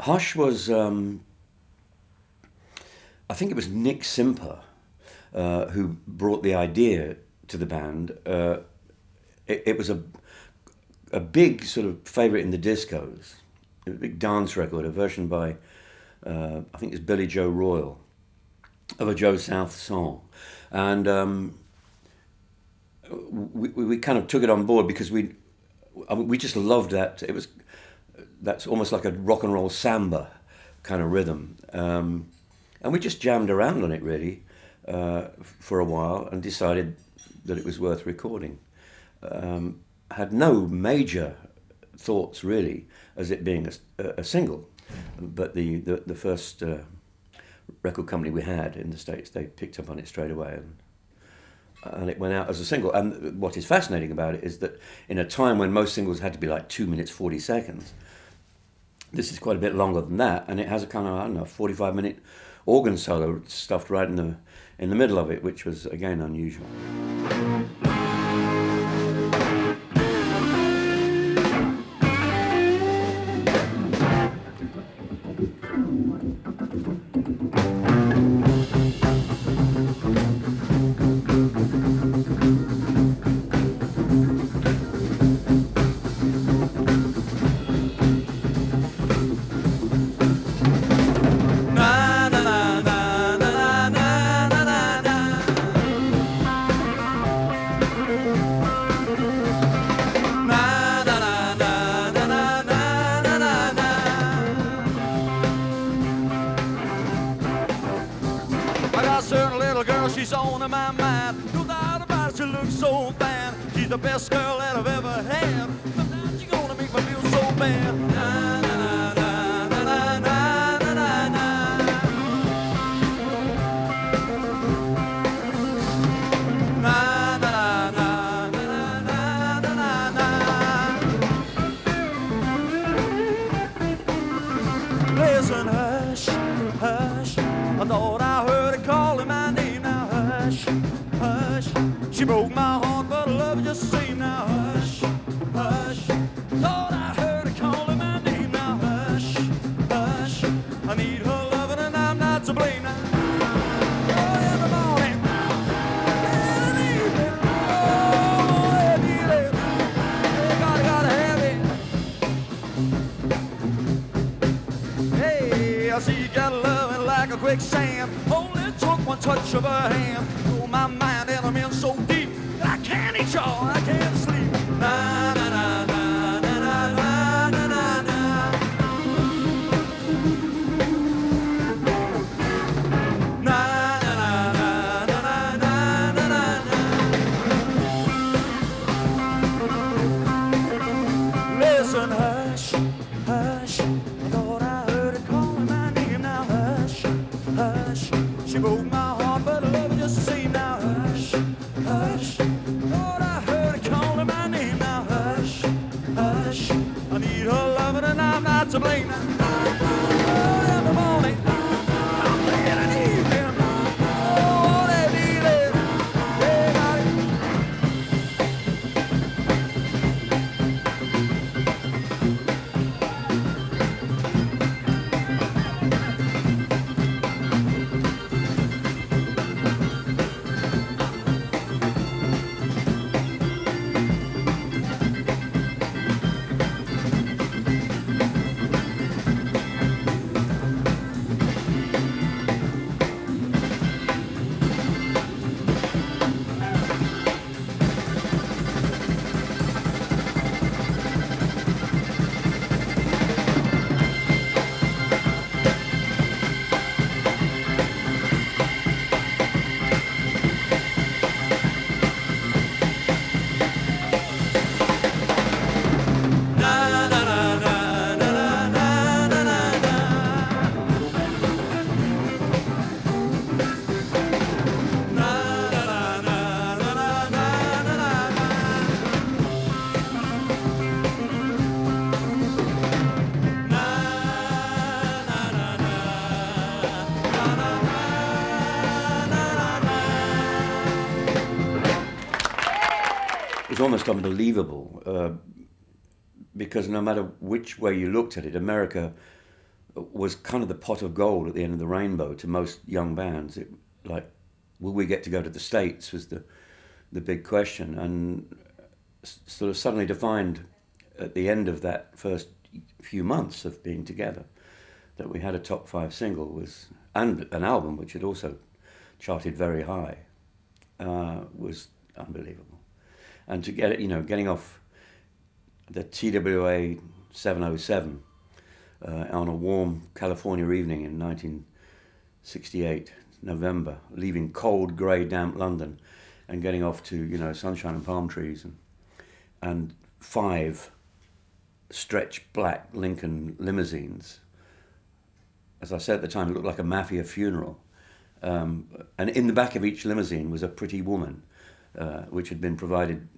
Hush was, I think it was Nick Simper who brought the idea to the band. It was a big sort of favourite in the discos, a big dance record, a version by, I think it's Billy Joe Royal, of a Joe South song. And we kind of took it on board because we just loved that. That's almost like a rock and roll samba kind of rhythm. And we just jammed around on it really for a while and decided that it was worth recording. Had no major thoughts really as it being a single, but the first record company we had in the States, they picked up on it straight away, and it went out as a single. And what is fascinating about it is that in a time when most singles had to be like 2 minutes 40 seconds, this is quite a bit longer than that, and it has a kind of, I don't know, 45-minute organ solo stuffed right in the middle of it, which was again unusual. She's on my mind, no doubt about it, she looks so fine. She's the best girl that I've ever had. Sometimes she's gonna make me feel so bad. Na, na, na, na, na, na, na, na, na. Na, na, na, na, na, na, na, na. Listen, hush, hush, I thought I heard her calling my name. Hush, hush, she broke my heart, but I love her just the same. Now hush, hush, thought I heard her calling my name. Now hush, hush, I need her loving and I'm not to blame. Now, oh, in the morning, in the evening, oh, every day, gotta have it. Hey, I see you got loving like a quicksand. Only took one touch of her hand. Oh, my mind and I'm in so deep that I can't eat y'all, I can't sleep. Na na na na na na na na na. Na na na na na na na na. Listen, hush, hush, I thought I heard her calling my name. Now hush, hush, she broke my heart, but I love her just the same. Now hush, hush, thought I heard her calling my name. Now hush, hush, I need her loving and I'm not to blame. Oh, in the morning, I'm late in the evening. Oh, they need it. They got it. was almost unbelievable because no matter which way you looked at it, America was kind of the pot of gold at the end of the rainbow to most young bands. It, like, will we get to go to the States was the big question, and sort of suddenly defined at the end of that first few months of being together that we had a top 5 single was, and an album which had also charted very high, was unbelievable. And to get it, you know, getting off the TWA 707 on a warm California evening in 1968, November, leaving cold, grey, damp London and getting off to, you know, sunshine and palm trees and 5 stretch black Lincoln limousines. As I said at the time, it looked like a mafia funeral. And in the back of each limousine was a pretty woman, which had been provided,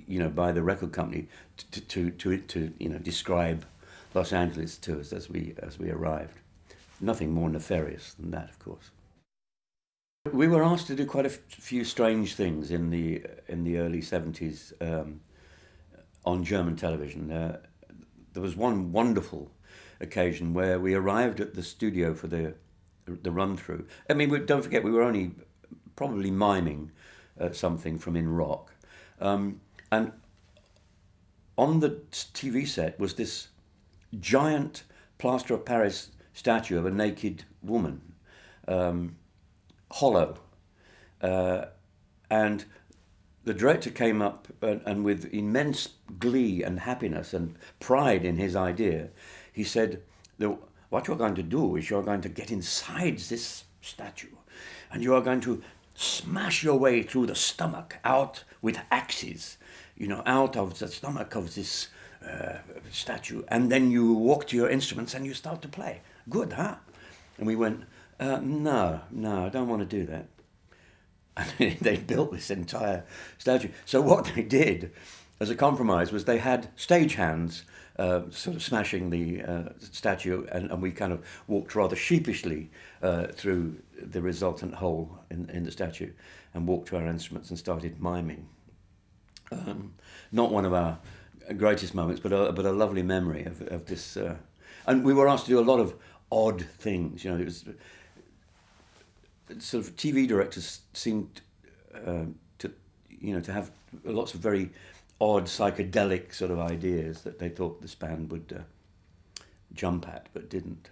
you know, by the record company to you know, describe Los Angeles to us as we arrived. Nothing more nefarious than that, of course. We were asked to do quite a few strange things in the early 70s on German television. There was one wonderful occasion where we arrived at the studio for the run-through. I mean, don't forget, we were only probably miming something from In Rock. And on the TV set was this giant plaster of Paris statue of a naked woman, hollow. And the director came up and with immense glee and happiness and pride in his idea, he said, what you're going to do is you're going to get inside this statue and you are going to smash your way through the stomach out with axes, you know, out of the stomach of this statue, and then you walk to your instruments and you start to play. Good, huh? And we went, no, I don't want to do that. And they built this entire statue. So what they did as a compromise was they had stagehands sort of smashing the statue, and we kind of walked rather sheepishly through the resultant hole in the statue and walked to our instruments and started miming. Not one of our greatest moments, but a lovely memory of this. And we were asked to do a lot of odd things. You know, it was sort of TV directors seemed to have lots of very odd psychedelic sort of ideas that they thought this band would jump at, but didn't.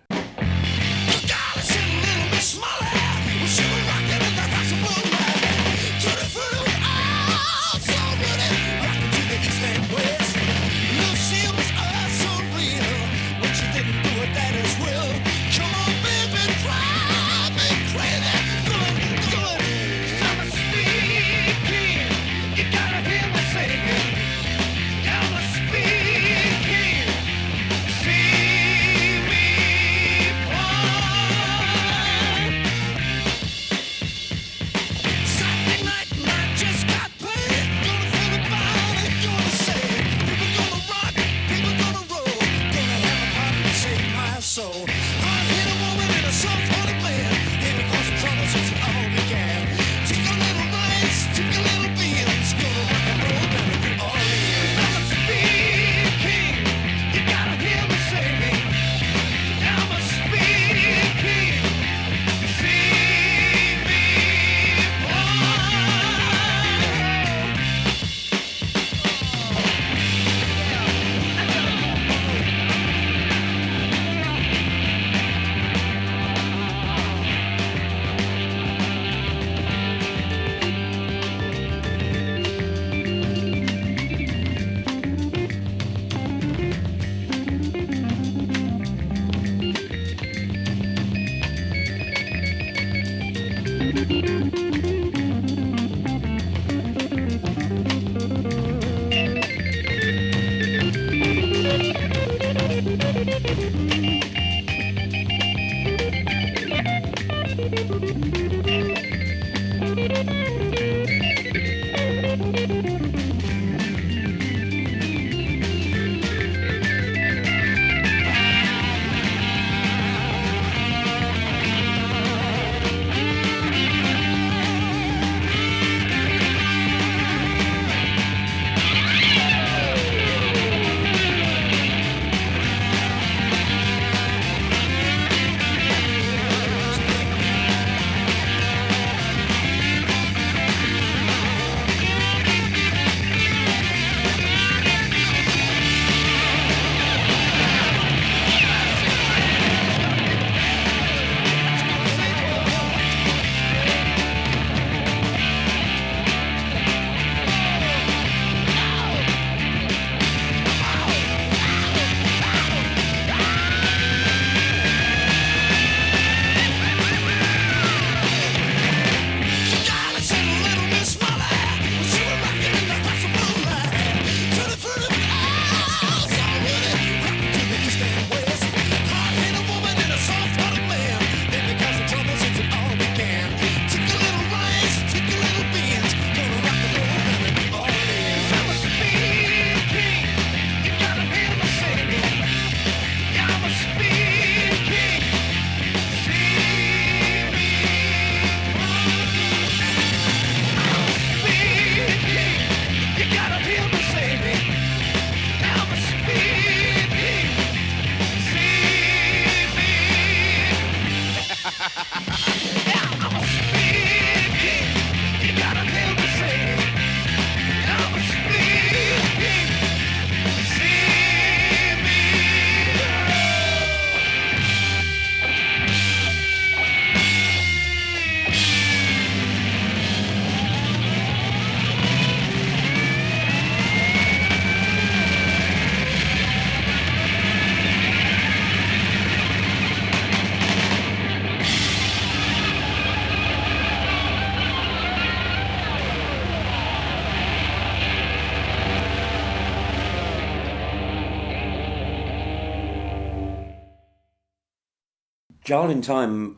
Child in Time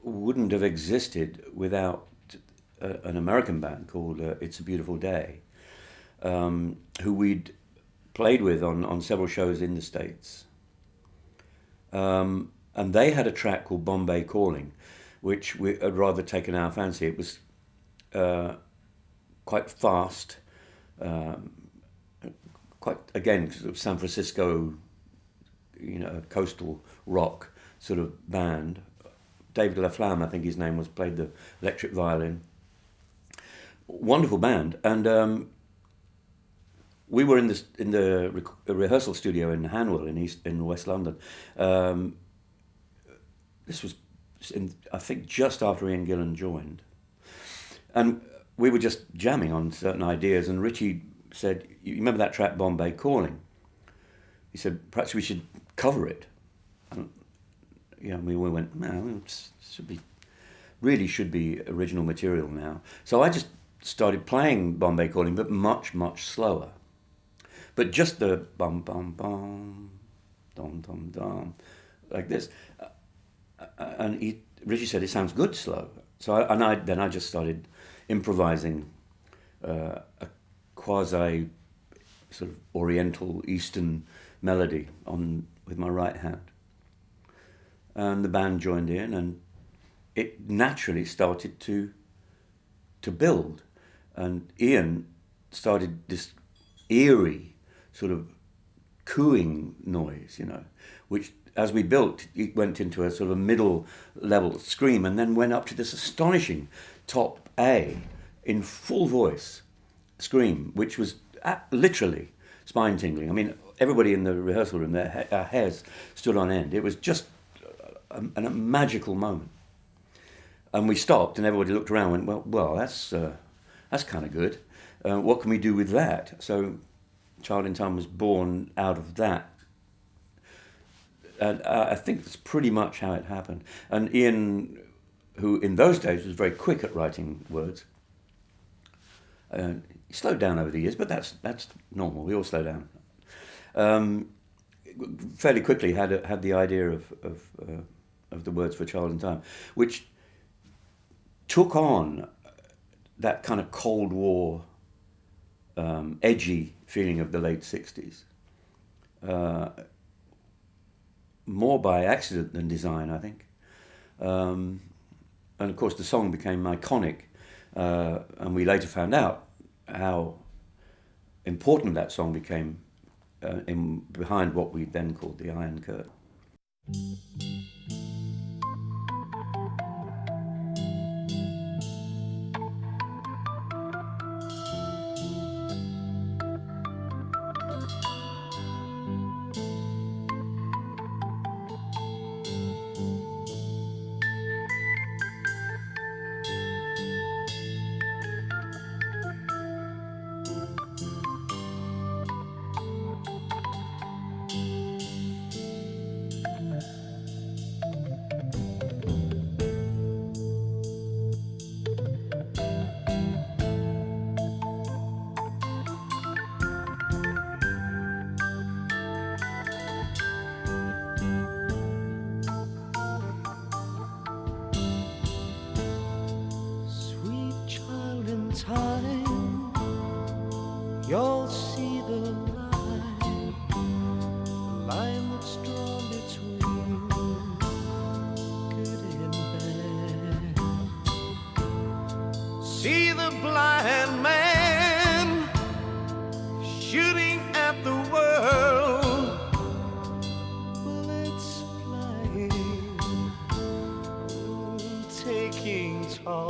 wouldn't have existed without an American band called It's a Beautiful Day, who we'd played with on several shows in the States. And they had a track called Bombay Calling, which we had rather taken our fancy. It was quite fast, quite, again, sort of San Francisco, coastal rock sort of band. David LaFlamme, I think his name was, played the electric violin. Wonderful band, and we were in the rehearsal studio in Hanwell in West London. This was, I think, just after Ian Gillan joined, and we were just jamming on certain ideas. And Richie said, "You remember that track Bombay Calling?" He said, "Perhaps we should cover it." And, we went, "No, it should be original material now." So I just started playing Bombay Calling, but much, much slower. But just the bum bum bum, dum dum dum, like this. And Richie said, "It sounds good slow." So I just started improvising a quasi sort of Oriental Eastern melody with my right hand. And the band joined in, and it naturally started to build. And Ian started this eerie sort of cooing noise, which as we built, it went into a sort of middle level scream and then went up to this astonishing top A in full voice scream, which was literally spine tingling. I mean, everybody in the rehearsal room, their hairs stood on end. It was just a magical moment. And we stopped, and everybody looked around and went, well, that's kind of good. What can we do with that? So Child in Time was born out of that. And I think that's pretty much how it happened. And Ian, who in those days was very quick at writing words, he slowed down over the years, but that's normal. We all slow down. Fairly quickly had the idea of the words for Child in Time, which took on that kind of Cold War, edgy feeling of the late 60s. More by accident than design, I think. And of course the song became iconic, and we later found out how important that song became behind what we then called the Iron Curtain. Time, you'll see the line that's drawn between good and bad. See the blind man shooting at the world, bullets flying, taking toll.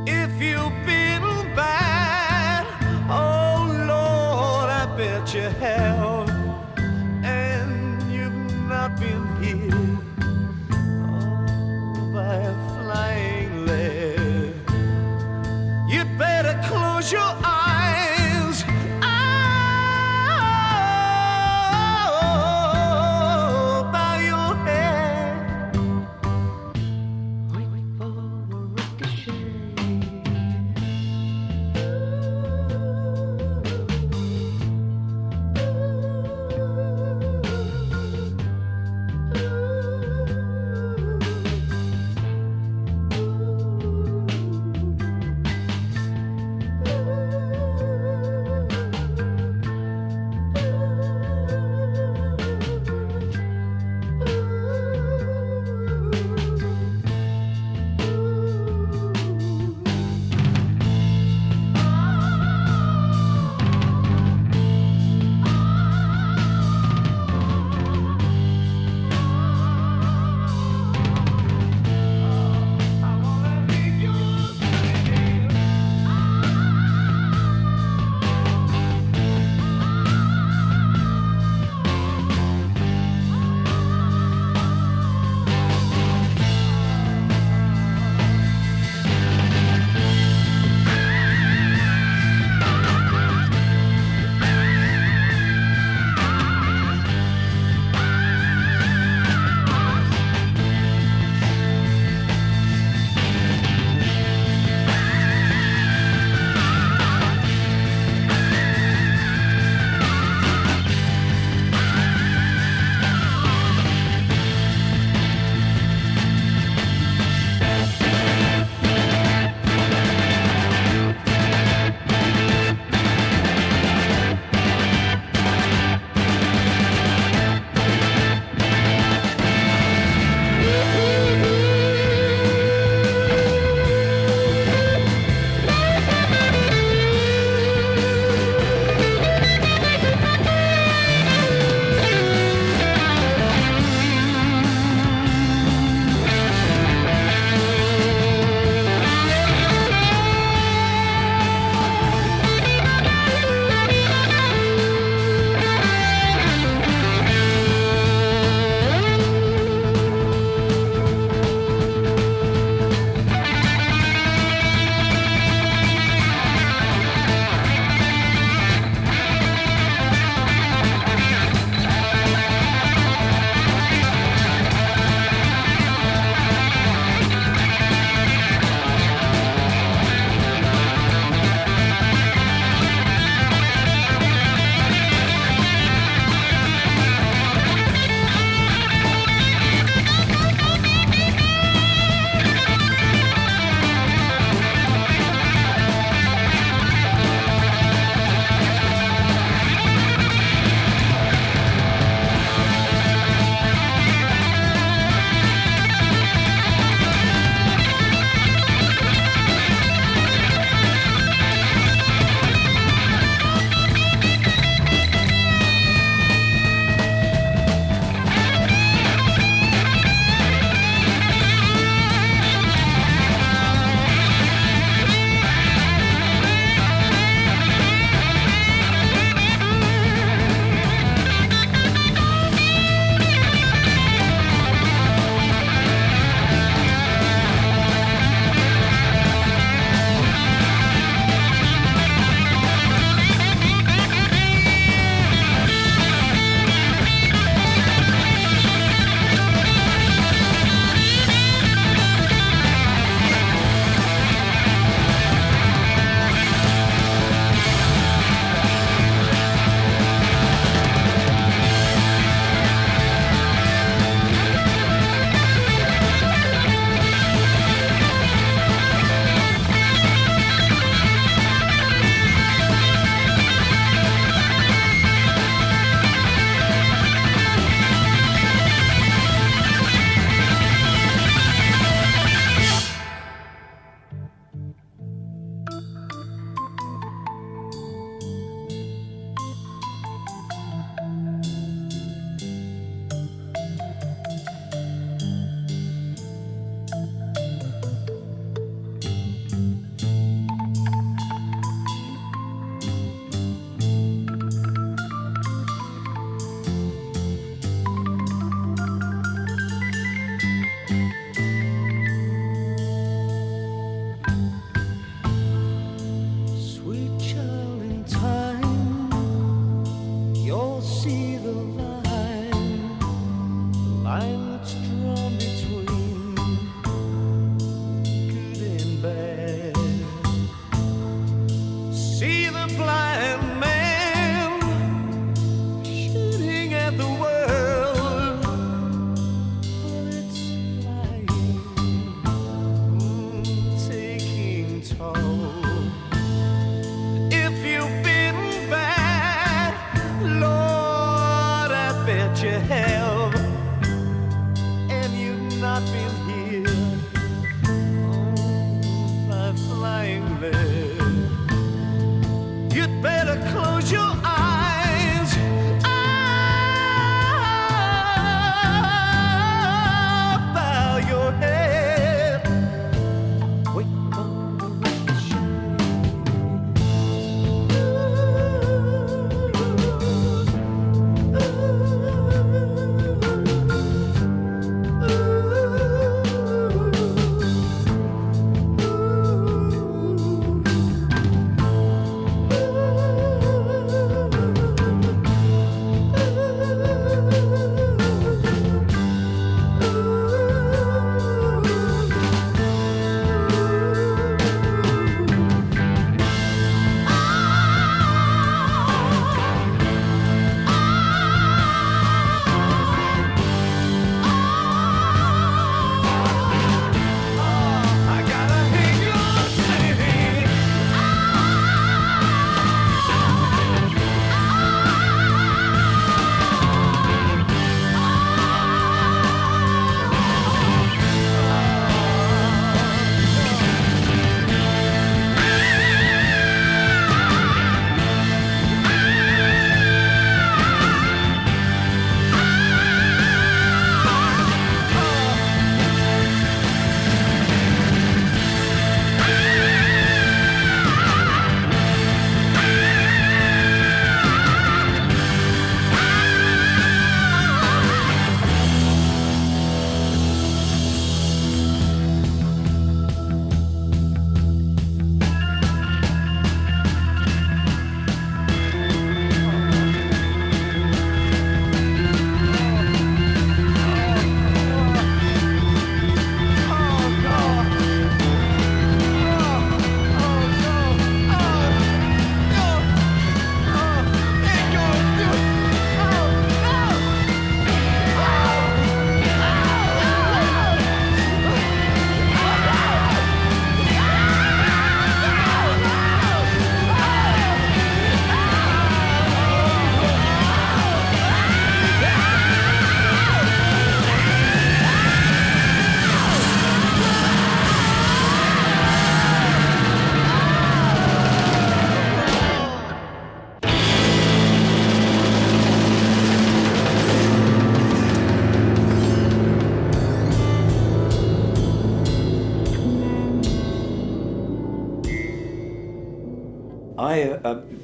If you've been bad, oh Lord, I bet you have, and you've not been hit by a flying lead. You'd better close your eyes, bow your head, wait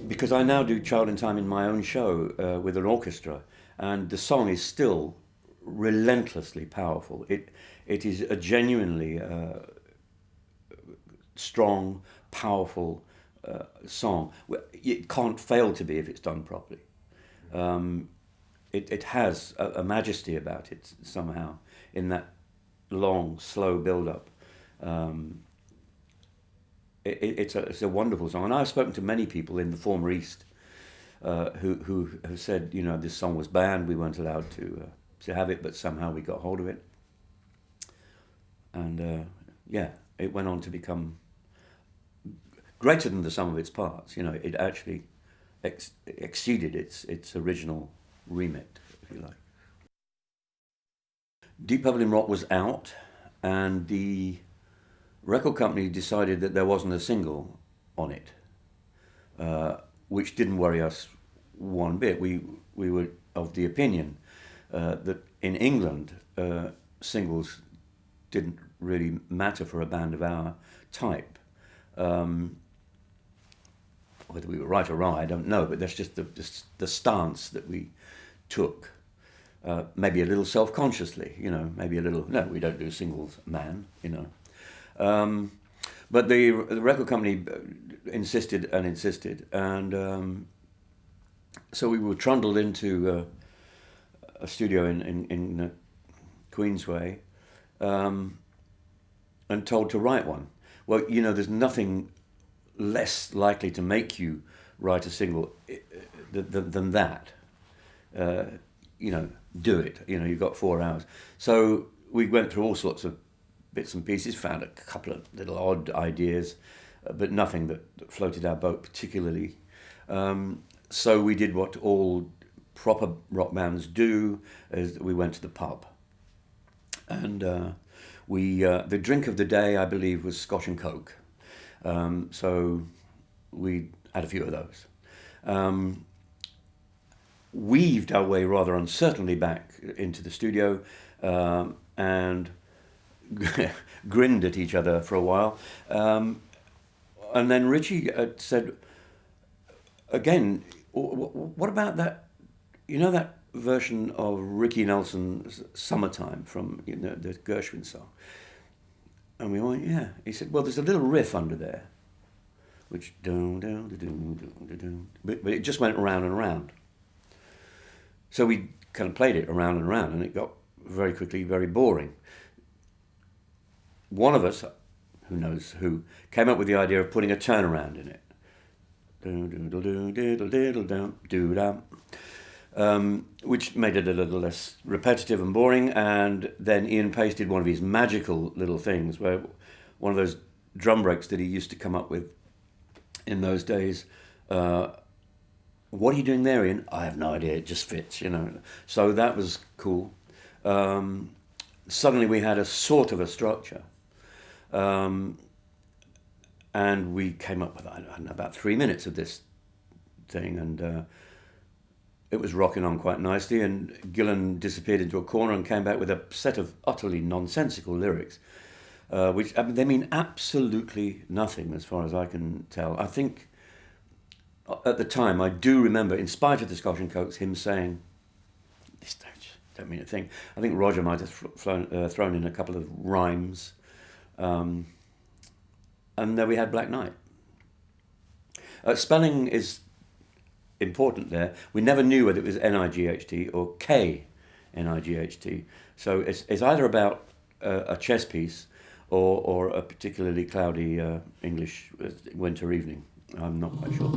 Because I now do Child in Time in my own show with an orchestra, and the song is still relentlessly powerful. It is a genuinely strong, powerful song. It can't fail to be if it's done properly. It has a majesty about it somehow in that long, slow build-up. It's a wonderful song, and I've spoken to many people in the former East who have said, you know, this song was banned, we weren't allowed to have it, but somehow we got hold of it, and it went on to become greater than the sum of its parts. You know, it actually exceeded its original remit, if you like. Deep Purple in Rock was out, and the record company decided that there wasn't a single on it, which didn't worry us one bit. We were of the opinion that in England singles didn't really matter for a band of our type. Whether we were right or wrong, I don't know, but that's just the stance that we took. Maybe a little self-consciously, you know, maybe a little, no, we don't do singles, man, you know. But the record company insisted, and so we were trundled into a studio in Queensway and told to write one. Well, you know, there's nothing less likely to make you write a single than that. You know, do it. You know, you've got 4 hours. So we went through all sorts of bits and pieces, found a couple of little odd ideas, but nothing that floated our boat particularly. So we did what all proper rock bands do, is we went to the pub. And the drink of the day, I believe, was Scotch and Coke. So we had a few of those. Weaved our way rather uncertainly back into the studio and grinned at each other for a while. And then Richie said, again, what about that, you know, that version of Ricky Nelson's Summertime from, you know, the Gershwin song? And we went, yeah. He said, well, there's a little riff under there, which but it just went around and around. So we kind of played it around and around, and it got very quickly very boring. One of us, who knows who, came up with the idea of putting a turnaround in it. Which made it a little less repetitive and boring, and then Ian Pace did one of his magical little things, where one of those drum breaks that he used to come up with in those days. What are you doing there, Ian? I have no idea, it just fits, you know. So that was cool. Suddenly we had a sort of a structure. And we came up with, I don't know, about 3 minutes of this thing, and it was rocking on quite nicely, and Gillan disappeared into a corner and came back with a set of utterly nonsensical lyrics, which they mean absolutely nothing as far as I can tell. I think at the time, I do remember, in spite of the Scotch and Cokes, him saying, this don't mean a thing. I think Roger might have thrown in a couple of rhymes. And then we had Black Knight. Spelling is important there. We never knew whether it was N-I-G-H-T or K-N-I-G-H-T. So it's either about a chess piece or a particularly cloudy English winter evening. I'm not quite sure.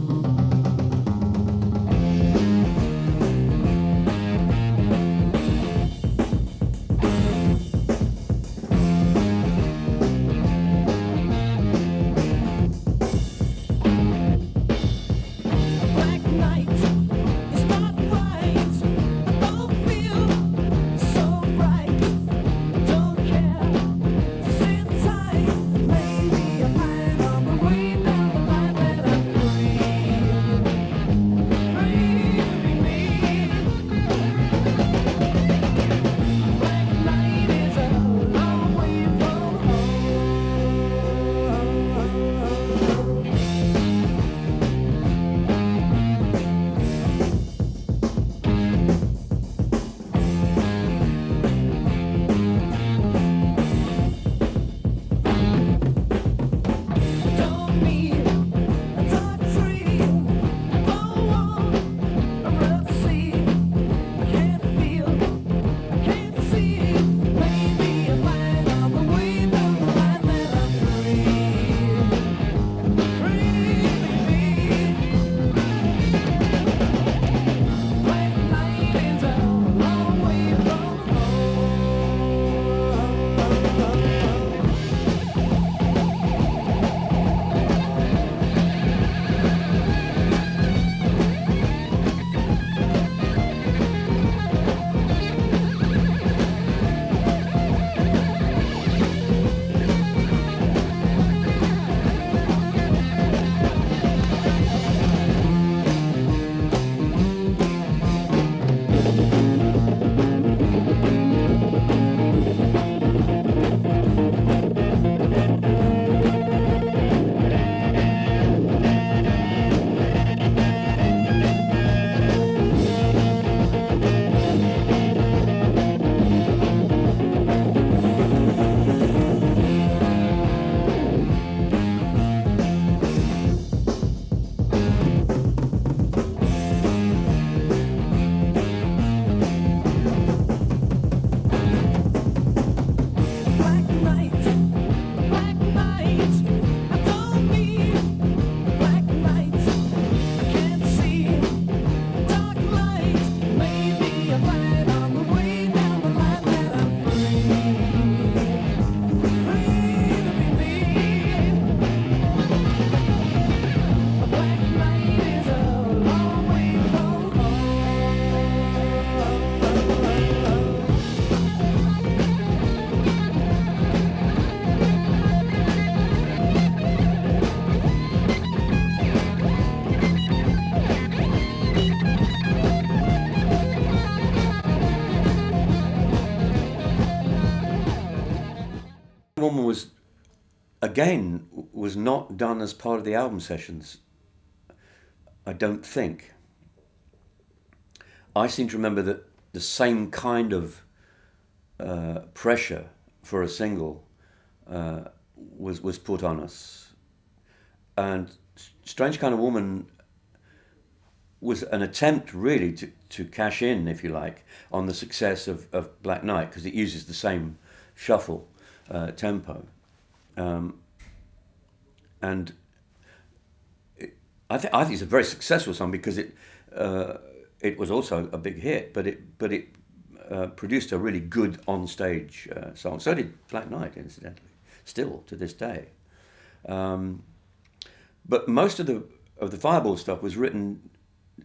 Woman was, again, was not done as part of the album sessions. I don't think. I seem to remember that the same kind of pressure for a single was put on us, and Strange Kind of Woman was an attempt really to cash in, if you like, on the success of Black Knight, because it uses the same shuffle tempo, and I think it's a very successful song because it was also a big hit, but it produced a really good on-stage song. So did Black Knight, incidentally, still to this day. But most of the Fireball stuff was written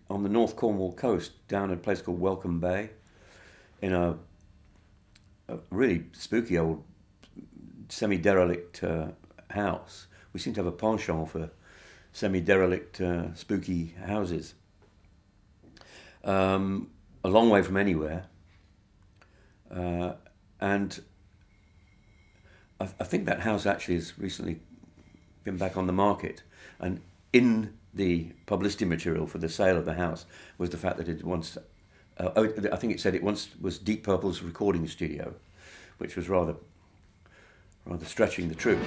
on the North Cornwall coast, down at a place called Welcome Bay, in a really spooky old semi-derelict house. We seem to have a penchant for semi-derelict spooky houses. A long way from anywhere. And I think that house actually has recently been back on the market. And in the publicity material for the sale of the house was the fact that it once, I think it said it once was Deep Purple's recording studio, which was rather stretching the truth.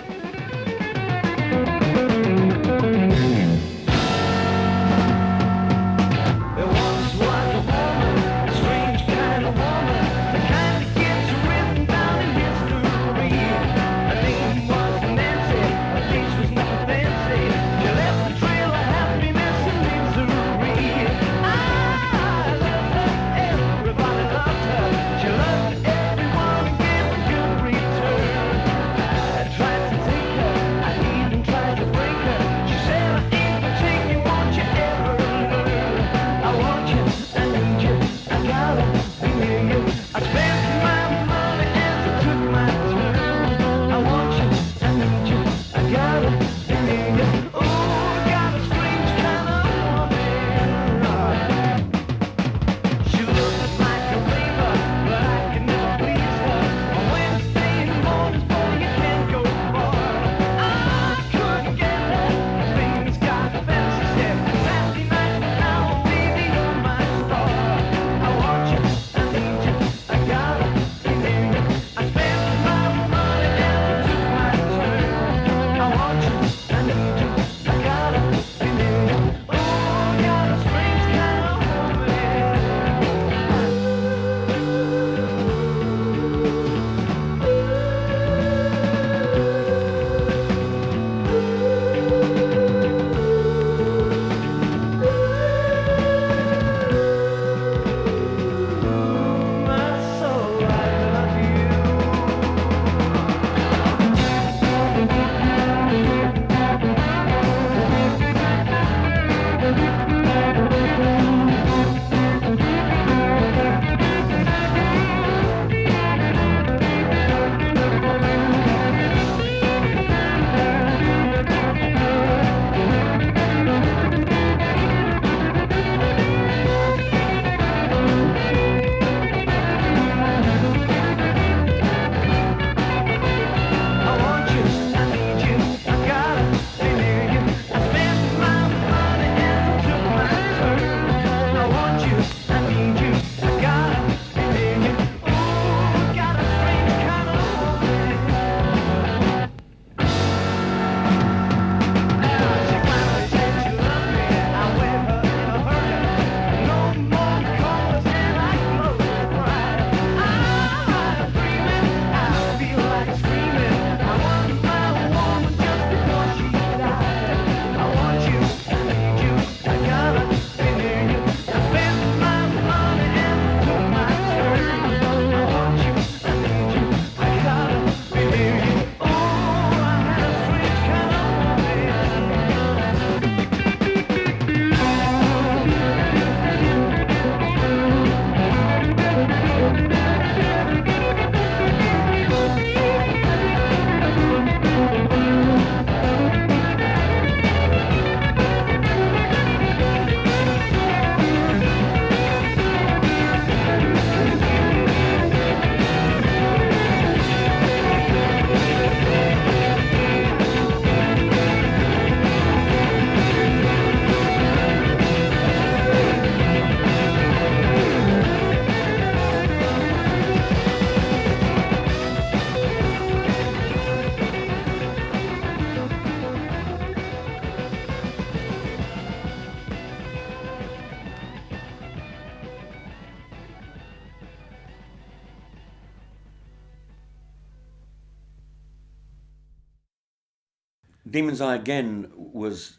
Demon's Eye again was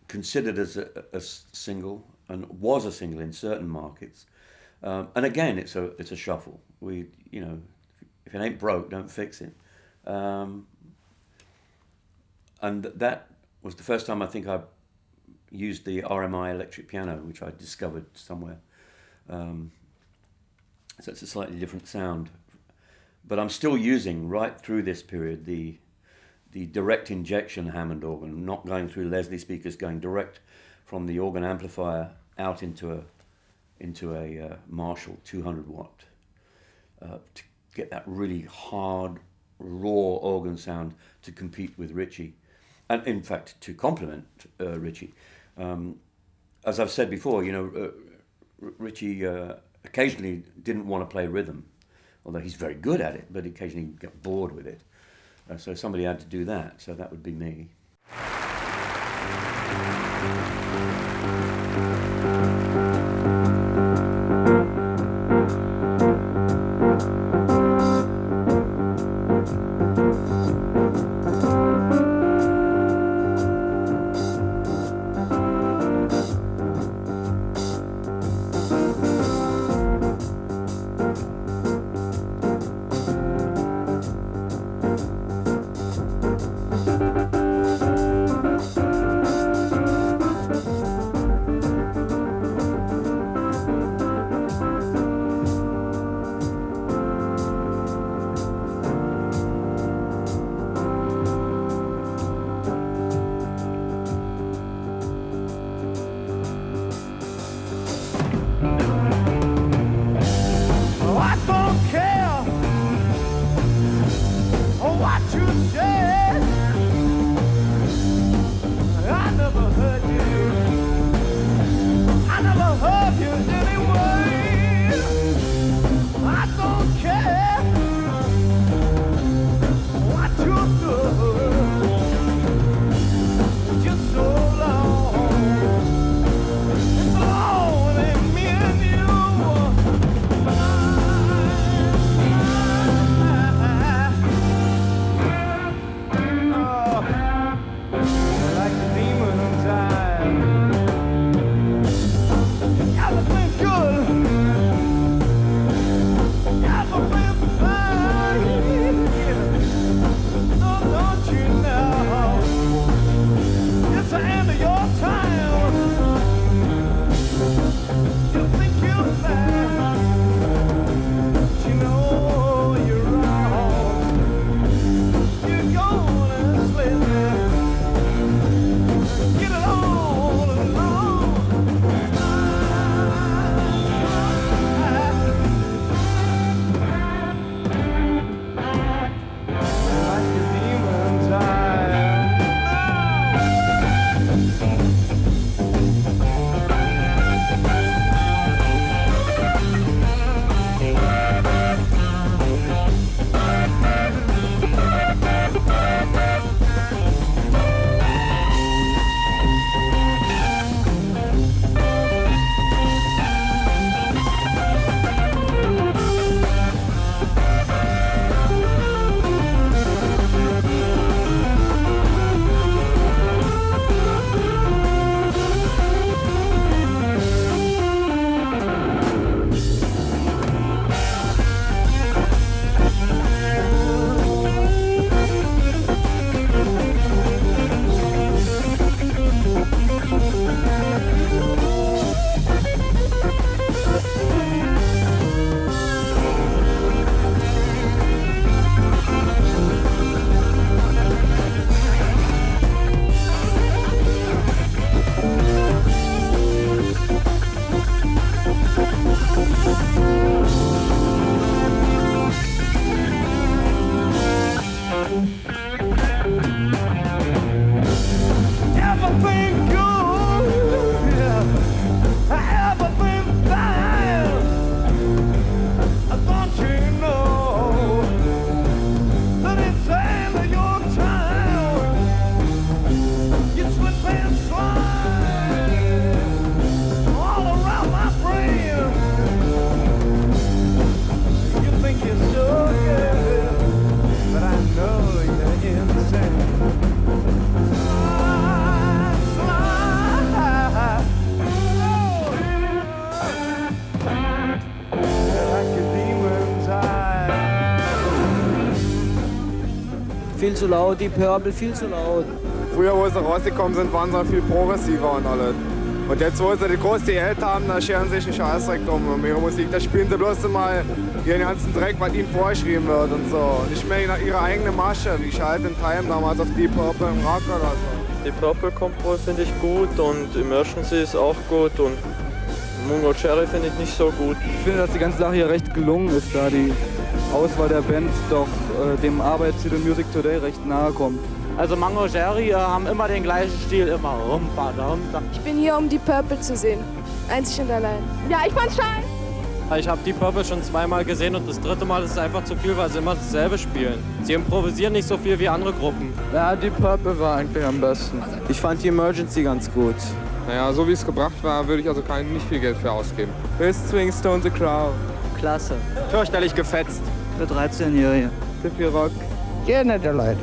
considered as a single and was a single in certain markets. And again, it's a shuffle. We, you know, if it ain't broke, don't fix it. And that was the first time I think I used the RMI electric piano, which I discovered somewhere. So it's a slightly different sound. But I'm still using, right through this period, the direct injection Hammond organ, not going through Leslie speakers, going direct from the organ amplifier out into a Marshall 200 watt to get that really hard, raw organ sound to compete with Ritchie, and in fact to complement Ritchie. As I've said before, you know, Ritchie occasionally didn't want to play rhythm, although he's very good at it, but occasionally he got bored with it. So somebody had to do that, so that would be me. viel zu laut, die Purple viel zu laut. Früher, wo sie rausgekommen sind, waren sie noch viel progressiver und alles. Und jetzt, wo sie die große Geld haben, da scheren sie sich einen Scheißdreck drum um ihre Musik. Da spielen sie bloß mal ihren ganzen Dreck, was ihnen vorgeschrieben wird und so. Nicht mehr ihre eigene Masche, wie Schalt in Time damals auf Deep Purple im Rock oder so. Die Purple Compo finde ich gut und Emergency ist auch gut und Mungo Cherry finde ich nicht so gut. Ich finde, dass die ganze Sache hier recht gelungen ist, da die Auswahl der Bands doch dem Arbeitstitel Music Today recht nahe kommt. Also Mango Jerry haben immer den gleichen Stil, immer rumpa. Ich bin hier, um die Purple zu sehen. Einzig und allein. Ja, ich fand's scheiße. Ich habe die Purple schon zweimal gesehen und das dritte Mal ist es einfach zu viel, weil sie immer dasselbe spielen. Sie improvisieren nicht so viel wie andere Gruppen. Ja, die Purple war eigentlich am besten. Ich fand die Emergency ganz gut. Naja, so wie es gebracht war, würde ich also nicht viel Geld für ausgeben. Best Swing Stone the Crowd. Klasse. Fürchterlich gefetzt. Für 13-Jährige. Für viel Rock. Ja, nette Leute.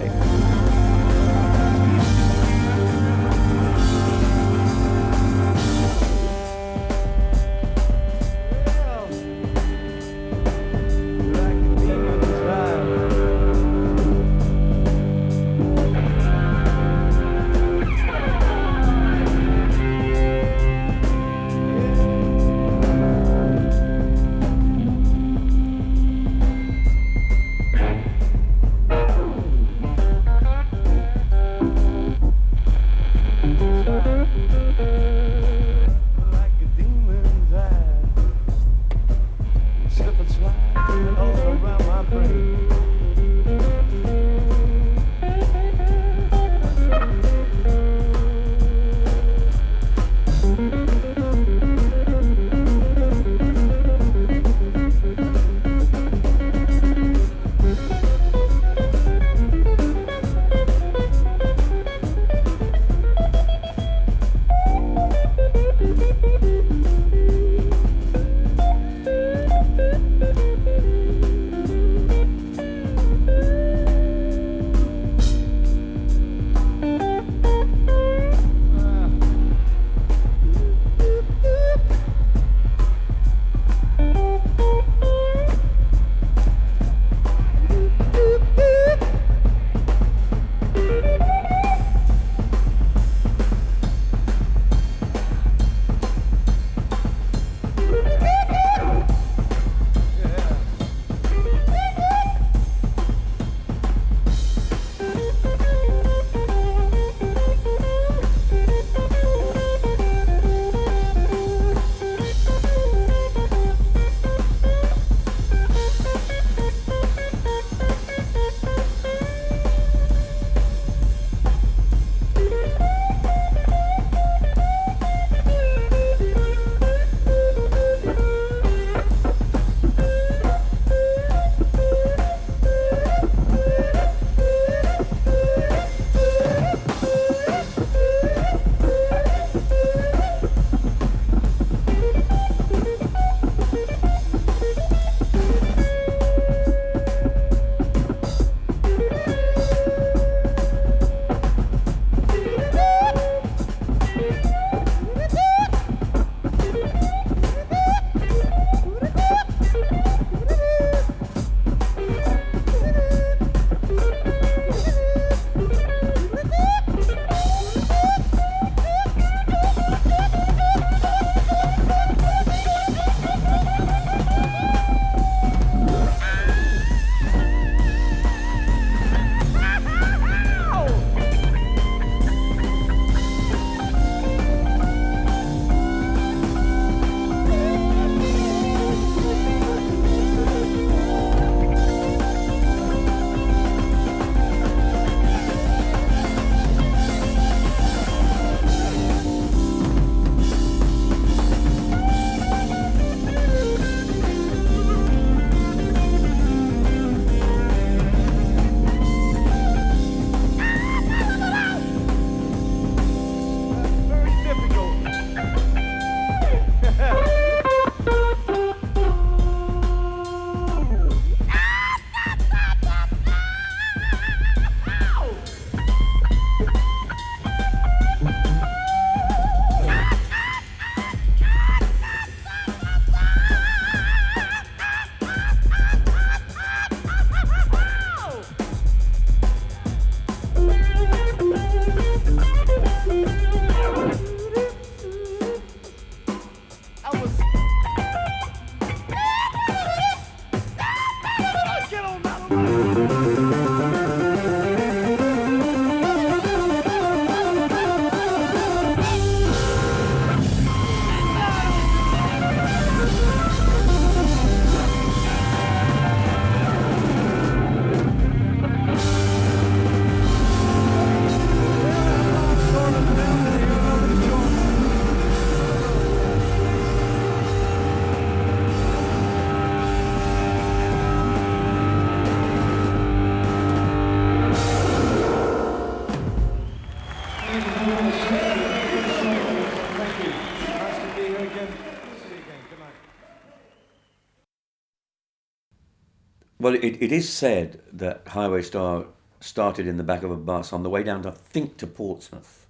Well, it is said that Highway Star started in the back of a bus on the way down, I think, to Portsmouth,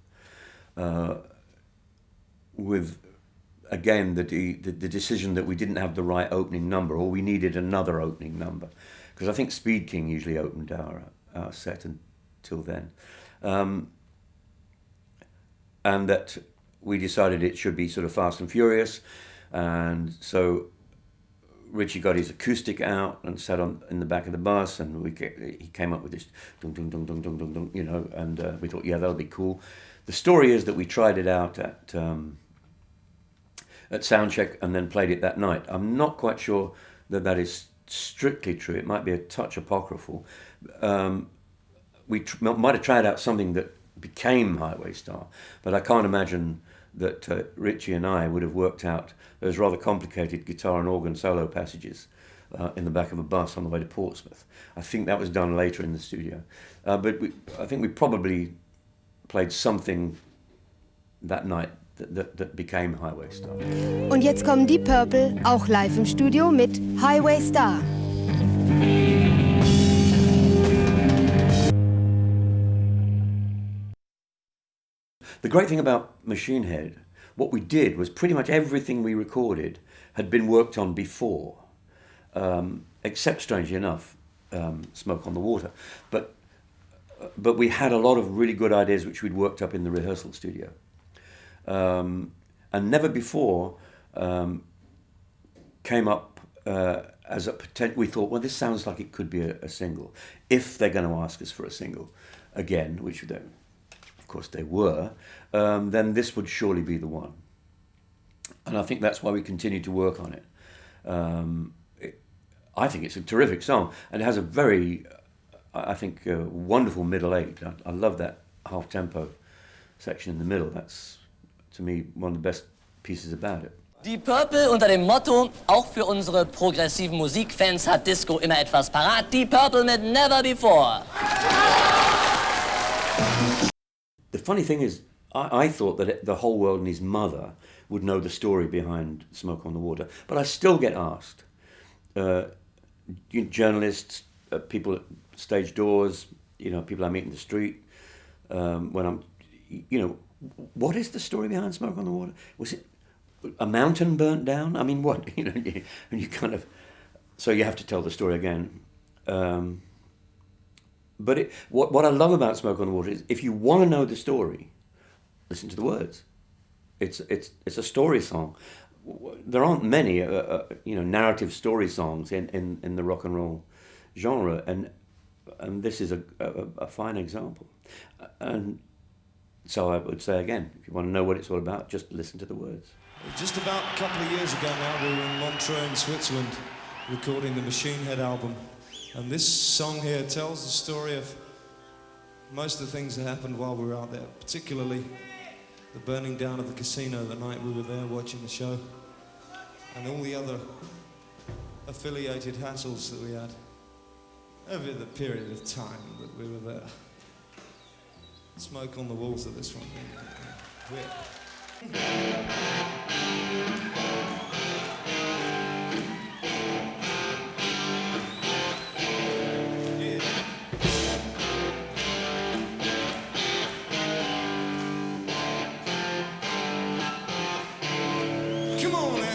with, again, the decision that we didn't have the right opening number, or we needed another opening number, because I think Speed King usually opened our set until then, and that we decided it should be sort of Fast and Furious, and so Richie got his acoustic out and sat in the back of the bus, and he came up with this dung dung dung dung dung dung dung, you know, and we thought, yeah, that'll be cool. The story is that we tried it out at soundcheck and then played it that night. I'm not quite sure that is strictly true. It might be a touch apocryphal. We might have tried out something that became Highway Star, but I can't imagine that Richie and I would have worked out those rather complicated guitar and organ solo passages in the back of a bus on the way to Portsmouth. I think that was done later in the studio. But I think we probably played something that night that became Highway Star. Und jetzt kommen Deep Purple auch live im Studio mit Highway Star. The great thing about Machine Head, what we did was pretty much everything we recorded had been worked on before, except, strangely enough, Smoke on the Water. But we had a lot of really good ideas which we'd worked up in the rehearsal studio. And never before came up as a potential. We thought, well, this sounds like it could be a single. If they're going to ask us for a single again, which they, of course they were, then this would surely be the one. And I think that's why we continued to work on it. I think it's a terrific song, and it has a very, I think, wonderful middle eight. I love that half-tempo section in the middle. That's, to me, one of the best pieces about it. Deep Purple unter dem Motto, auch für unsere progressiven Musikfans hat Disco immer etwas parat. Deep Purple mit Never Before. The funny thing is, I thought that the whole world and his mother would know the story behind Smoke on the Water, but I still get asked. Journalists, people at stage doors, people I meet in the street, when I'm, what is the story behind Smoke on the Water? Was it a mountain burnt down? I mean, what? And you kind of, so you have to tell the story again. But what I love about Smoke on the Water is if you want to know the story, listen to the words. It's a story song. There aren't many narrative story songs in the rock and roll genre, and this is a fine example. And so I would say again, if you want to know what it's all about, just listen to the words. Just about a couple of years ago now, we were in Montreux in Switzerland recording the Machine Head album. And this song here tells the story of most of the things that happened while we were out there, particularly the burning down of the casino the night we were there watching the show, and all the other affiliated hassles that we had over the period of time that we were there. Smoke on the Water, this one. Come on now.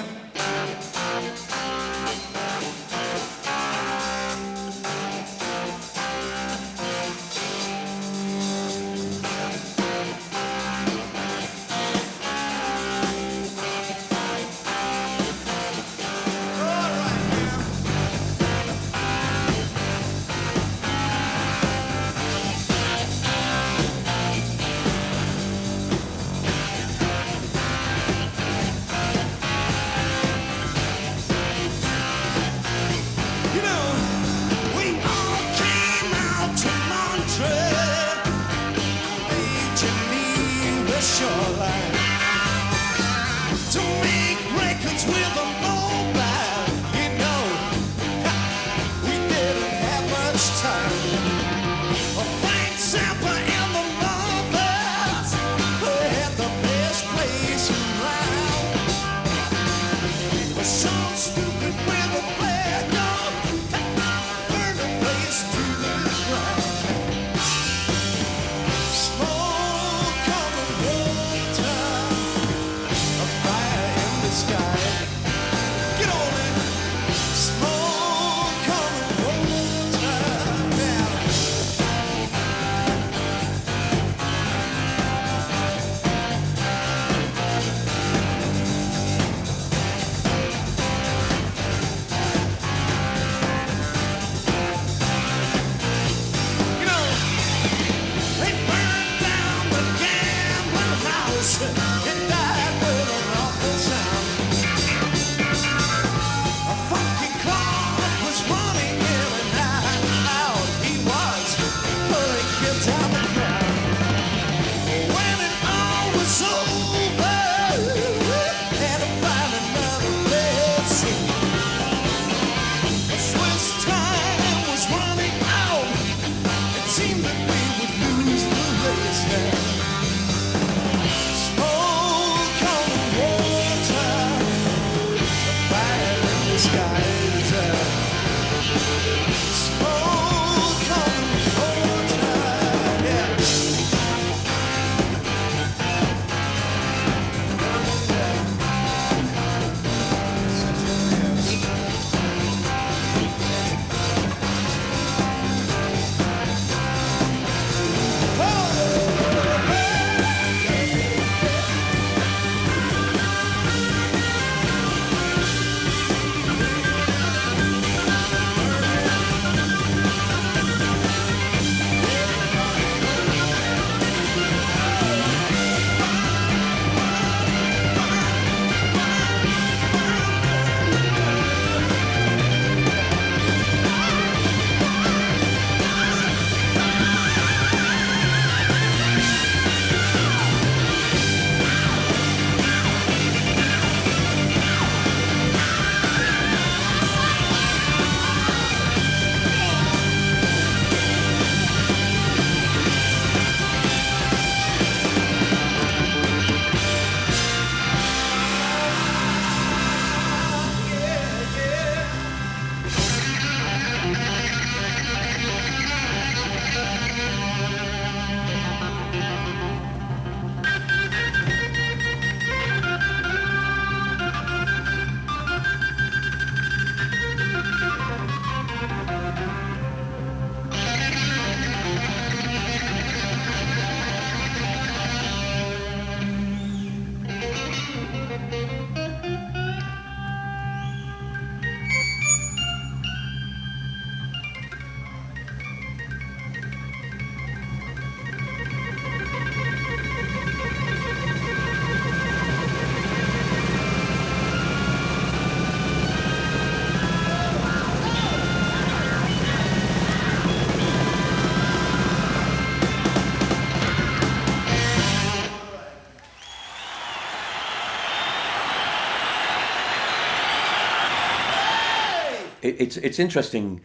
it's interesting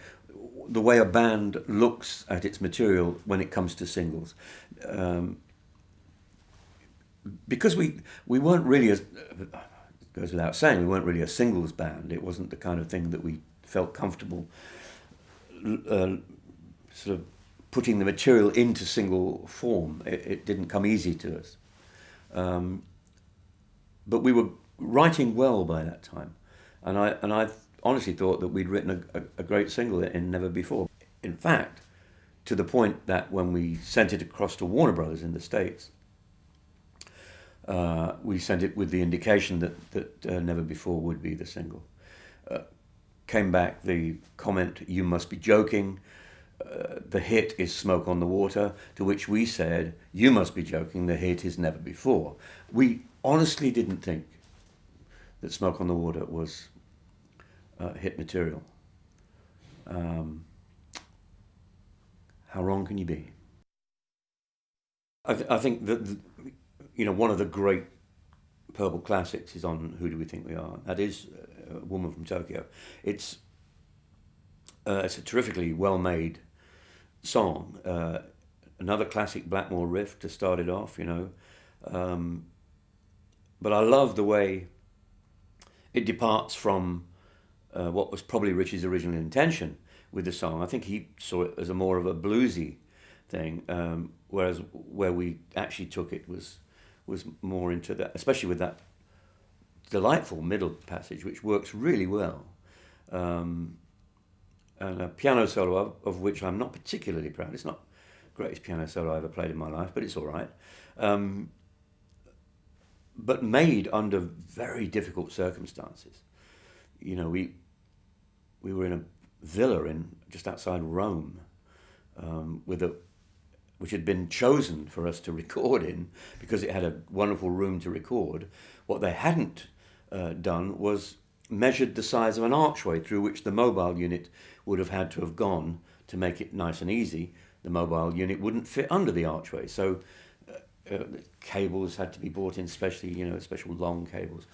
the way a band looks at its material when it comes to singles. Because we weren't really, it goes without saying, we weren't really a singles band. It wasn't the kind of thing that we felt comfortable sort of putting the material into single form. It didn't come easy to us. But we were writing well by that time. And I honestly thought that we'd written a great single in Never Before. In fact, to the point that when we sent it across to Warner Brothers in the States, we sent it with the indication that Never Before would be the single. Came back the comment, "You must be joking. The hit is Smoke on the Water," to which we said, "You must be joking, the hit is Never Before." We honestly didn't think that Smoke on the Water was hit material. How wrong can you be? I think that one of the great Purple classics is on Who Do We Think We Are? That is A Woman from Tokyo. It's a terrifically well-made song. Another classic Blackmore riff to start it off, But I love the way it departs from what was probably Richie's original intention with the song. I think he saw it as a more of a bluesy thing, whereas where we actually took it was more into that, especially with that delightful middle passage, which works really well. And a piano solo of which I'm not particularly proud. It's not the greatest piano solo I ever played in my life, but it's all right. But made under very difficult circumstances. We were in a villa just outside Rome, which had been chosen for us to record in because it had a wonderful room to record. What they hadn't done was measured the size of an archway through which the mobile unit would have had to have gone to make it nice and easy. The mobile unit wouldn't fit under the archway, so cables had to be bought in specially, special long cables.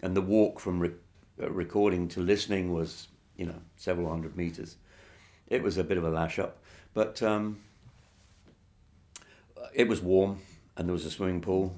And the walk from recording to listening was, several hundred meters. It was a bit of a lash up, but it was warm and there was a swimming pool.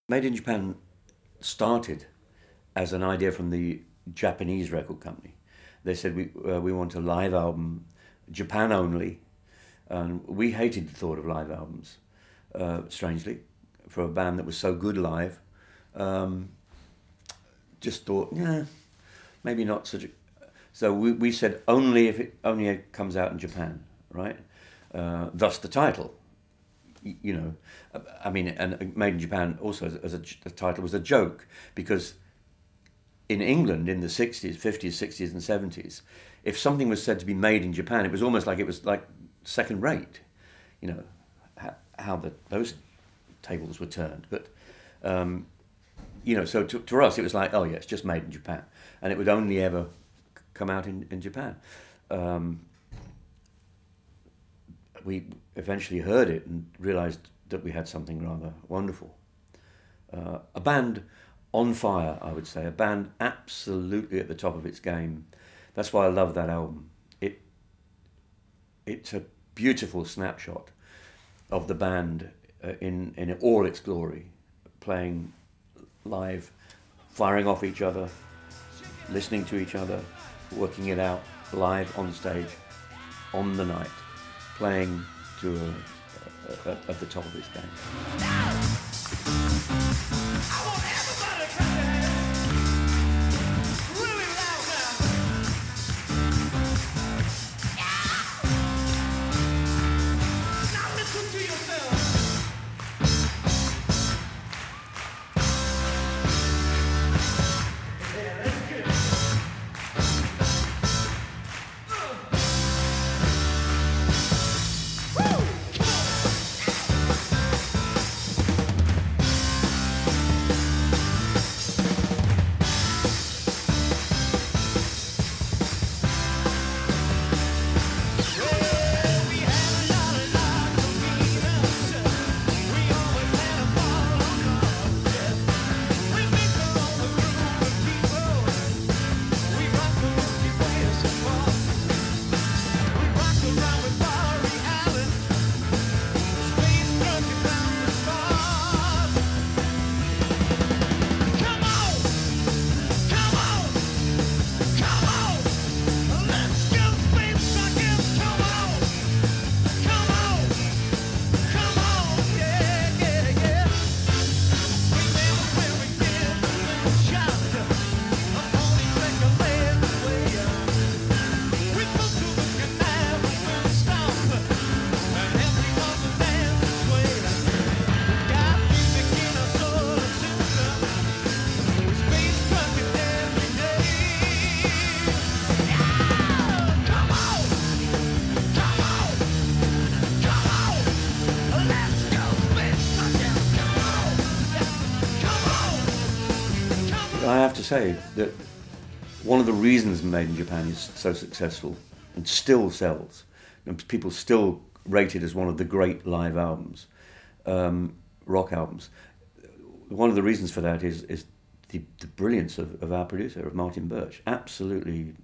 Made in Japan started as an idea from the Japanese record company. They said, we want a live album, Japan only. And we hated the thought of live albums, strangely, for a band that was so good live. Just thought, yeah, maybe not such a... So we said only if it only comes out in Japan, right? Thus the title. You know, I mean, and Made in Japan also as a title was a joke, because in England in the 60s, 50s, 60s and 70s, if something was said to be made in Japan, it was almost like it was like second rate, you know, how those tables were turned. But, you know, so to us it was like, oh yeah, it's just made in Japan. And it would only ever come out in Japan. We eventually heard it and realized that we had something rather wonderful. A band on fire, I would say, a band absolutely at the top of its game. That's why I love that album. It's a beautiful snapshot of the band in all its glory, playing live, firing off each other, listening to each other, working it out live on stage, on the night, playing to at the top of its game. I have to say that one of the reasons Made in Japan is so successful and still sells, and people still rate it as one of the great live albums, rock albums. One of the reasons for that is the brilliance of our producer, of Martin Birch. Absolutely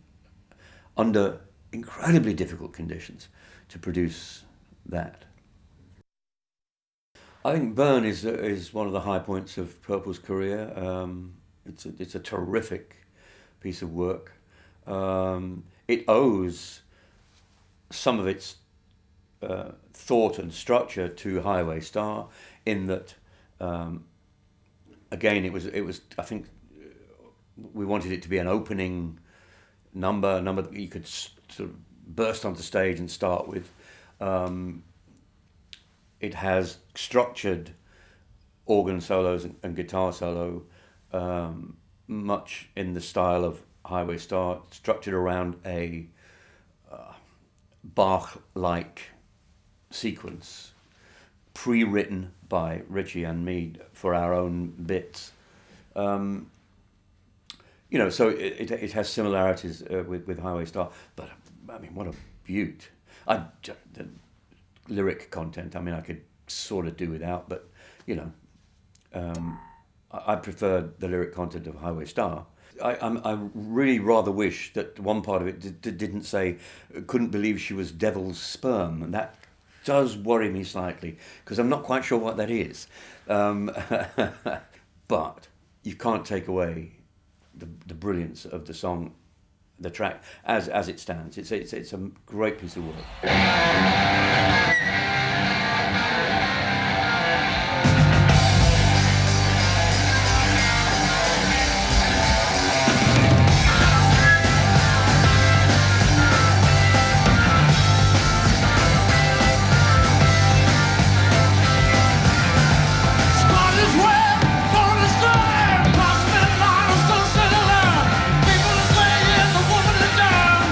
under incredibly difficult conditions to produce that. I think Burn is one of the high points of Purple's career. It's a terrific piece of work. It owes some of its thought and structure to Highway Star, in that again it was I think we wanted it to be an opening number that you could sort of burst onto stage and start with. It has structured organ solos and guitar solo, much in the style of Highway Star, structured around a Bach-like sequence, pre-written by Richie and me for our own bits. You know, so it has similarities with Highway Star, but I mean, what a beaut! The lyric content, I mean, I could sort of do without, but you know, I prefer the lyric content of Highway Star. I really rather wish that one part of it didn't say, couldn't believe she was devil's sperm, and that does worry me slightly, because I'm not quite sure what that is. but you can't take away the brilliance of the song, the track as it stands. It's a great piece of work. People are saying the woman is down.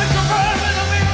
It's a bird with a wing.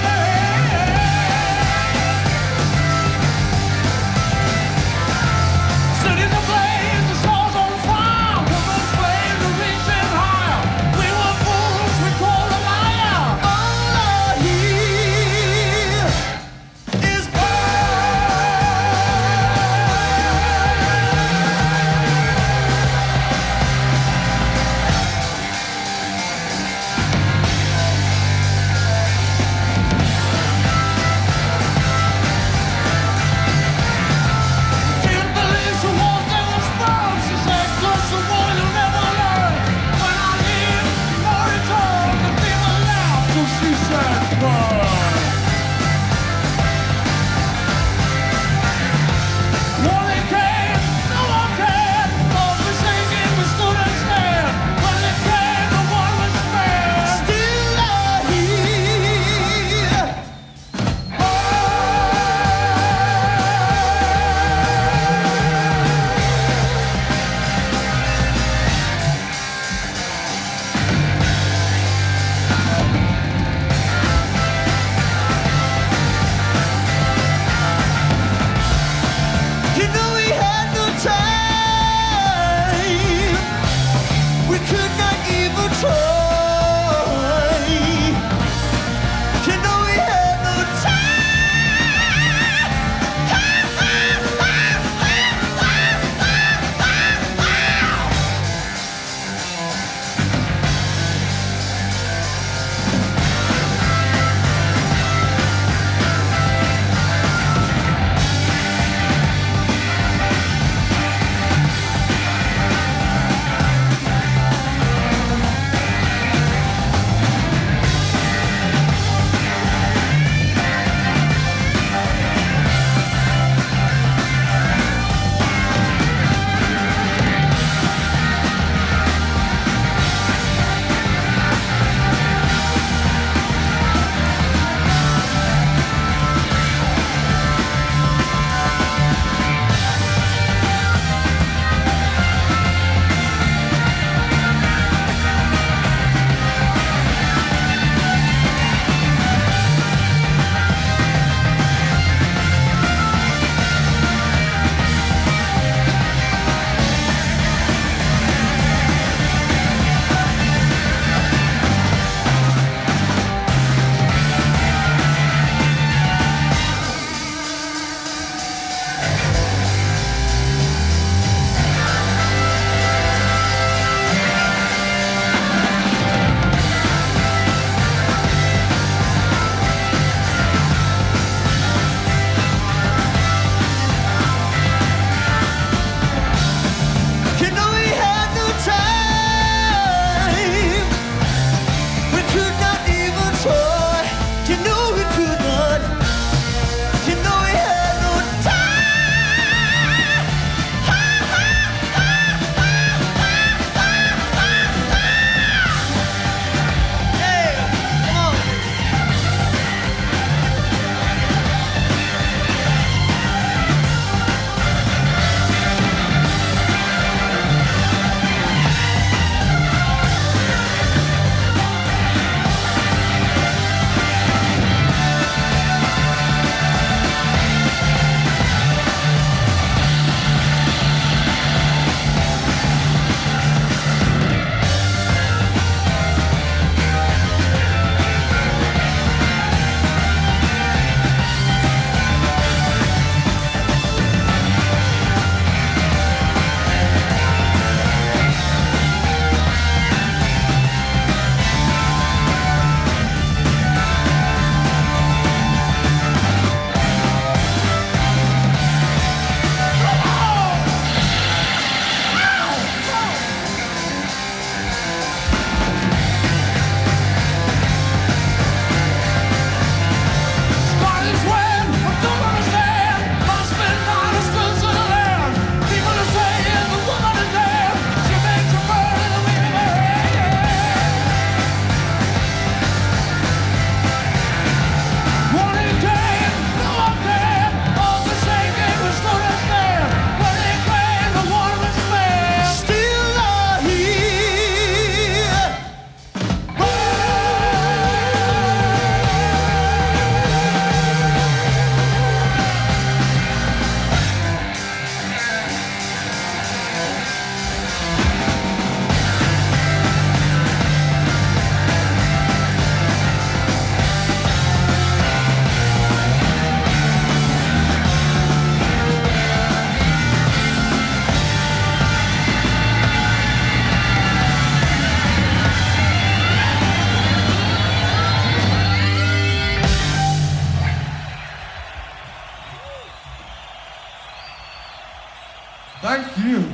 Thank you.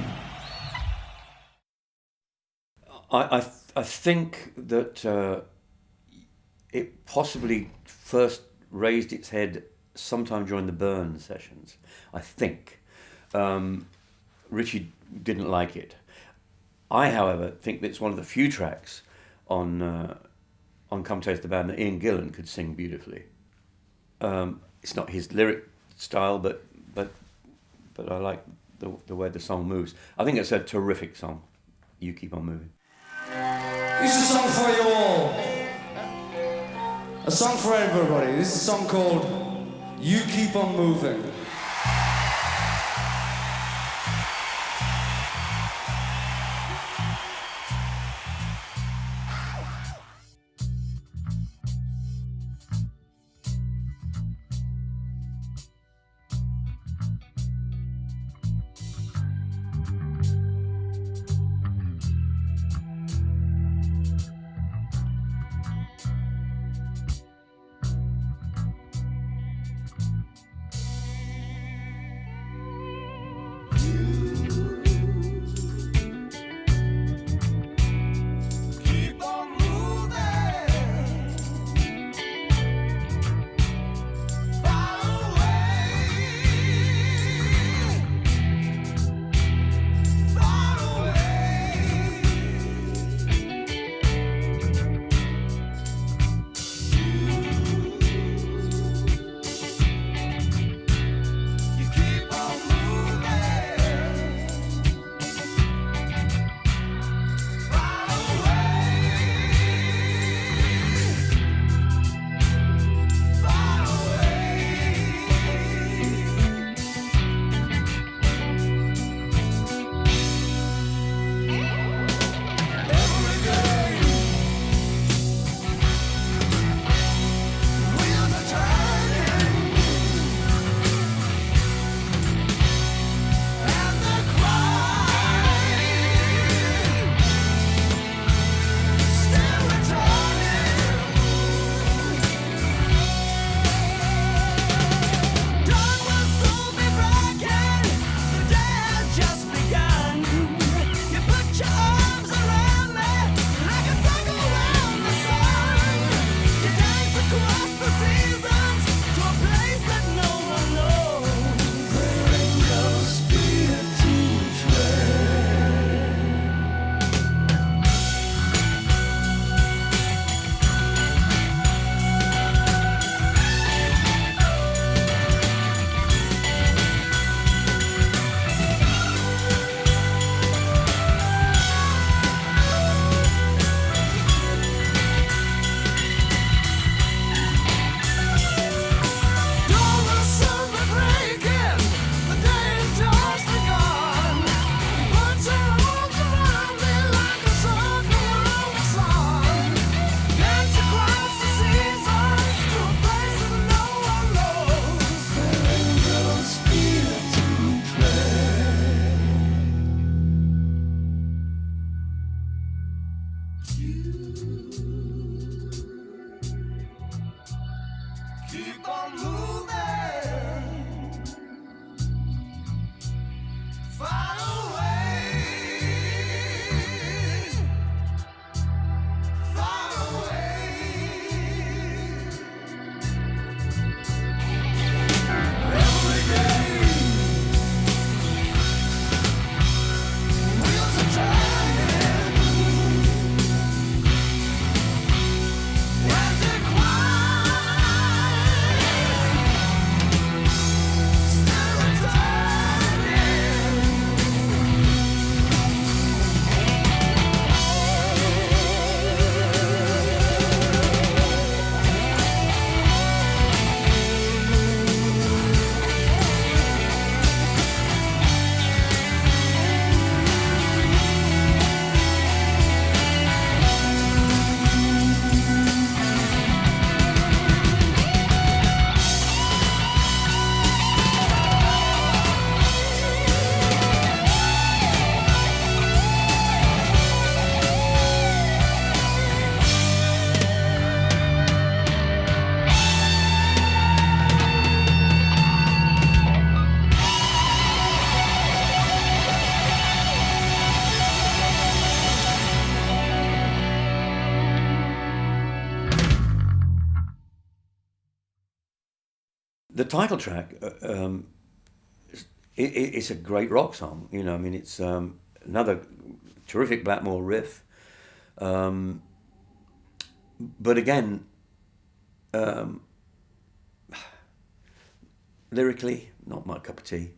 I think that it possibly first raised its head sometime during the Burn sessions. I think Richie didn't like it. I, however, think that it's one of the few tracks on Come Taste the Band that Ian Gillan could sing beautifully. It's not his lyric style, but I like the way the song moves. I think it's a terrific song. You Keep On Moving. This is a song for you all. A song for everybody. This is a song called You Keep On Moving. the title track, it's a great rock song. You know, I mean, it's another terrific Blackmore riff. But again, lyrically, not my cup of tea.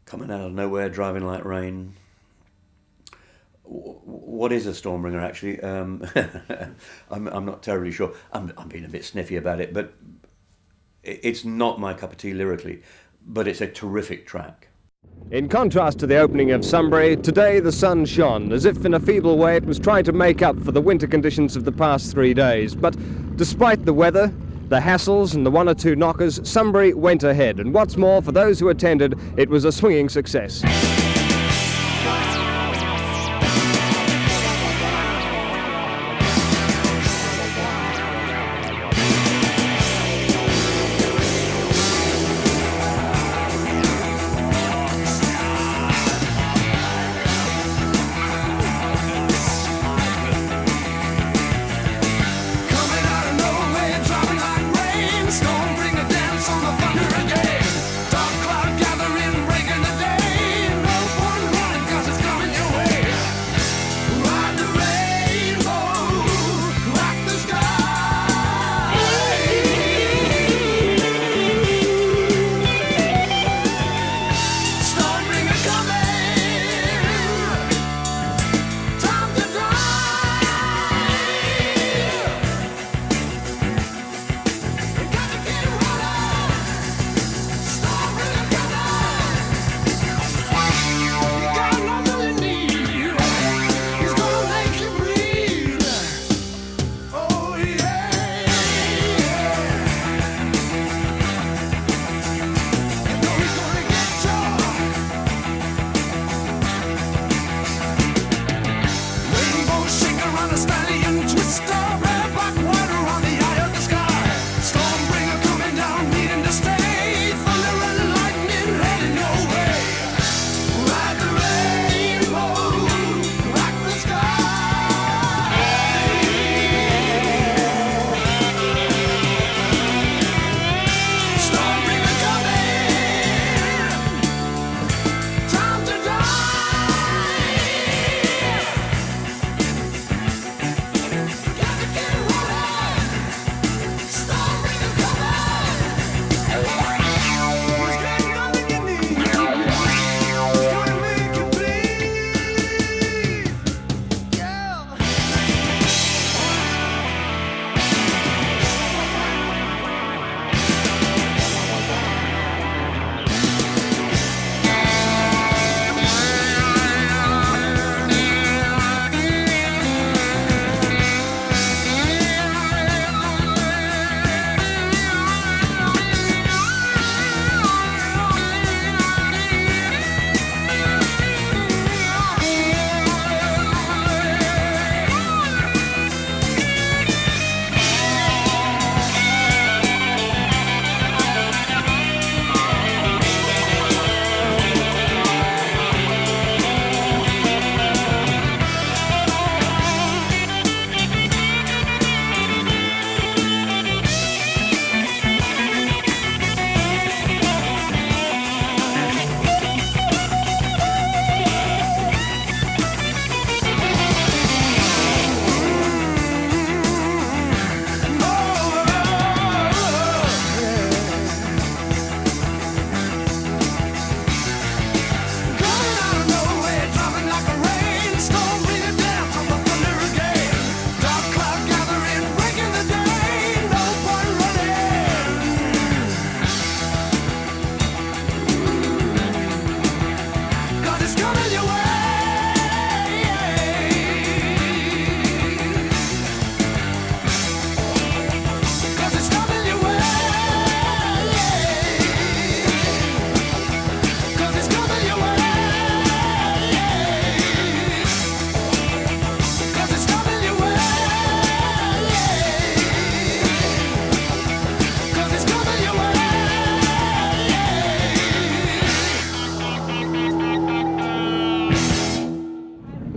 Coming out of nowhere, driving like rain. What is a Stormbringer, actually? I'm not terribly sure. I'm being a bit sniffy about it, but it's not my cup of tea lyrically, but it's a terrific track. In contrast to the opening of Sunbury, today the sun shone, as if in a feeble way it was trying to make up for the winter conditions of the past 3 days. But despite the weather, the hassles and the one or two knockers, Sunbury went ahead. And what's more, for those who attended, it was a swinging success.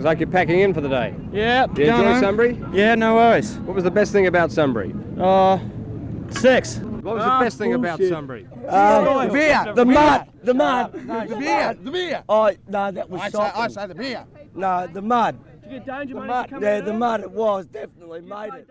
It's like you're packing in for the day. Yeah. Do you enjoy Sunbury? Yeah, no worries. What was the best thing about Sunbury? 6. What was the best thing about Sunbury? The beer, the mud, the beer, the beer. Oh, no, that was shocking. I say the beer. No, the mud. Did you get danger, The mud, yeah, the mud, it was, definitely made it.